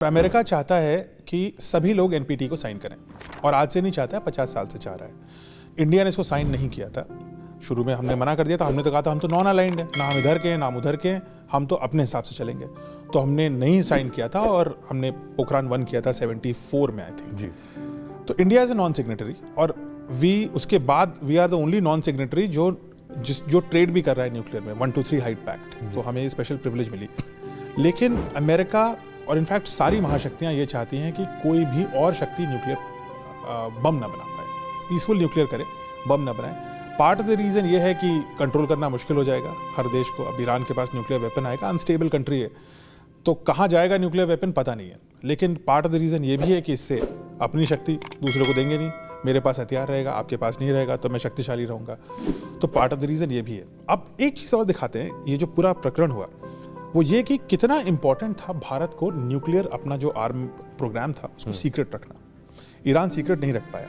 America चाहता है कि सभी लोग एनपीटी को साइन करें और आज से नहीं चाहता है, 50 साल से चाह रहा है। इंडिया ने इसको साइन नहीं किया था। शुरू में हमने मना कर दिया था। हमने तो कहा था हम तो नॉन अलाइंड है, ना हम इधर के हैं ना हम उधर के हैं, हम तो अपने हिसाब से चलेंगे। तो हमने नहीं साइन किया था और हमने पोखरान 1 किया था 74 में आई थिंक जी। तो India is a non signatory और उसके बाद we are the only non signatory जो ट्रेड भी कर रहा है न्यूक्लियर में 123 हाइट पैक्ट। तो हमें स्पेशल प्रिविलेज मिली। लेकिन अमेरिका और इनफैक्ट सारी महाशक्तियां ये चाहती हैं कि कोई भी और शक्ति न्यूक्लियर बम ना बना पाए, पीसफुल न्यूक्लियर करे, बम ना बनाए। पार्ट ऑफ द रीज़न ये है कि कंट्रोल करना मुश्किल हो जाएगा हर देश को। अब ईरान के पास न्यूक्लियर वेपन आएगा, अनस्टेबल कंट्री है, तो कहाँ जाएगा न्यूक्लियर वेपन पता नहीं है। लेकिन पार्ट ऑफ द रीज़न ये भी है कि इससे अपनी शक्ति दूसरे को देंगे नहीं। मेरे पास हथियार रहेगा, आपके पास नहीं रहेगा, तो मैं शक्तिशाली रहूँगा। तो पार्ट ऑफ द रीज़न ये भी है। अब एक चीज़ और दिखाते हैं, ये जो पूरा प्रकरण हुआ वो ये कि कितना इंपॉर्टेंट था भारत को न्यूक्लियर अपना जो आर्म प्रोग्राम था उसको सीक्रेट रखना। ईरान सीक्रेट नहीं रख पाया,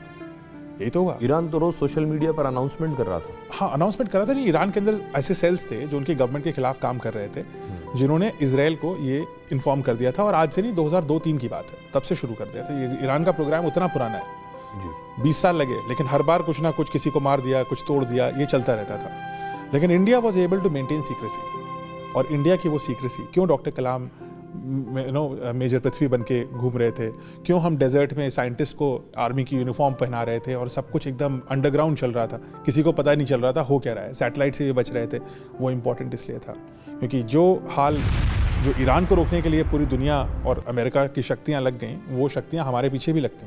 यही तो हुआ। ईरान तो रोज सोशल मीडिया पर अनाउंसमेंट कर रहा था। हाँ, अनाउंसमेंट कर रहा था। नहीं, ईरान के अंदर ऐसे सेल्स थे जो उनकी गवर्नमेंट के खिलाफ काम कर रहे थे, जिन्होंने इजराइल को ये इन्फॉर्म कर दिया था। और आज से नहीं, 2002-3 की बात है, तब से शुरू कर दिया था। ये ईरान का प्रोग्राम उतना पुराना है जी। 20 साल लगे, लेकिन हर बार कुछ ना कुछ, किसी को मार दिया, कुछ तोड़ दिया, ये चलता रहता था। लेकिन India was able to maintain secrecy. और इंडिया की वो सीक्रेसी, क्यों डॉक्टर कलाम मेजर पृथ्वी बन के घूम रहे थे, क्यों हम डेजर्ट में साइंटिस्ट को आर्मी की यूनिफॉर्म पहना रहे थे और सब कुछ एकदम अंडरग्राउंड चल रहा था, किसी को पता नहीं चल रहा था हो क्या रहा है, सैटेलाइट से भी बच रहे थे। वो इम्पोर्टेंट इसलिए था क्योंकि जो ईरान को रोकने के लिए पूरी दुनिया और अमेरिका की शक्तियाँ लग गई, वो शक्तियाँ हमारे पीछे भी लगती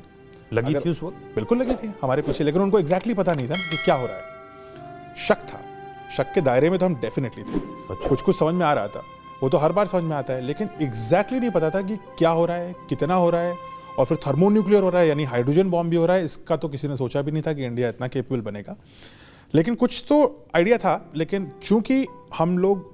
लगी थी उस वक्त। बिल्कुल लगी थी हमारे पीछे, लेकिन उनको एग्जैक्टली पता नहीं था कि क्या हो रहा है। शक था, शक के दायरे में तो हम डेफिनेटली थे। अच्छा। कुछ समझ में आ रहा था, वो तो हर बार समझ में आता है, लेकिन एग्जैक्टली नहीं पता था कि क्या हो रहा है, कितना हो रहा है, और फिर थर्मोन्यूक्लियर हो रहा है, यानी हाइड्रोजन बॉम्ब भी हो रहा है। इसका तो किसी ने सोचा भी नहीं था कि इंडिया इतना केपेबल बनेगा। लेकिन कुछ तो आइडिया था, लेकिन चूंकि हम लोग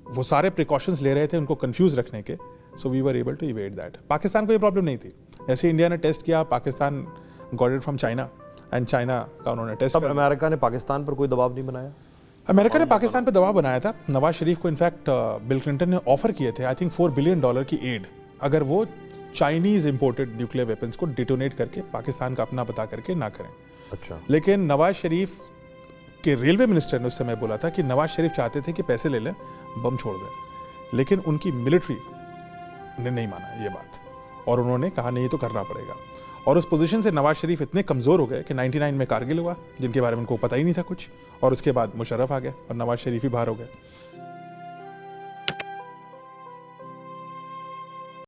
वो सारे प्रिकॉशंस ले रहे थे उनको कंफ्यूज रखने के, so we were able to evade that. Pakistan को ये प्रॉब्लम नहीं थी। जैसे इंडिया ने टेस्ट किया, Pakistan got it from China and China का उन्होंने टेस्ट किया। अमेरिका ने पाकिस्तान पर कोई दबाव नहीं बनाया? अमेरिका ने पाकिस्तान पर दबाव बनाया था। नवाज शरीफ को इनफैक्ट बिल क्लिंटन ने ऑफर किए थे, आई थिंक $4 बिलियन की एड, अगर वो चाइनीज इंपोर्टेड न्यूक्लियर वेपन्स को डिटोनेट करके पाकिस्तान का अपना बता करके ना करें। अच्छा। लेकिन नवाज शरीफ के रेलवे मिनिस्टर ने उस समय बोला था कि नवाज शरीफ चाहते थे कि पैसे ले लें, बम छोड़ दें, लेकिन उनकी मिलिट्री ने नहीं माना ये बात और उन्होंने कहा नहीं, ये तो करना पड़ेगा। और उस पोजीशन से नवाज शरीफ इतने कमज़ोर हो गए कि 99 में कारगिल हुआ, जिनके बारे में उनको पता ही नहीं था कुछ, और उसके बाद मुशर्रफ आ गए और नवाज शरीफ ही बाहर हो गए।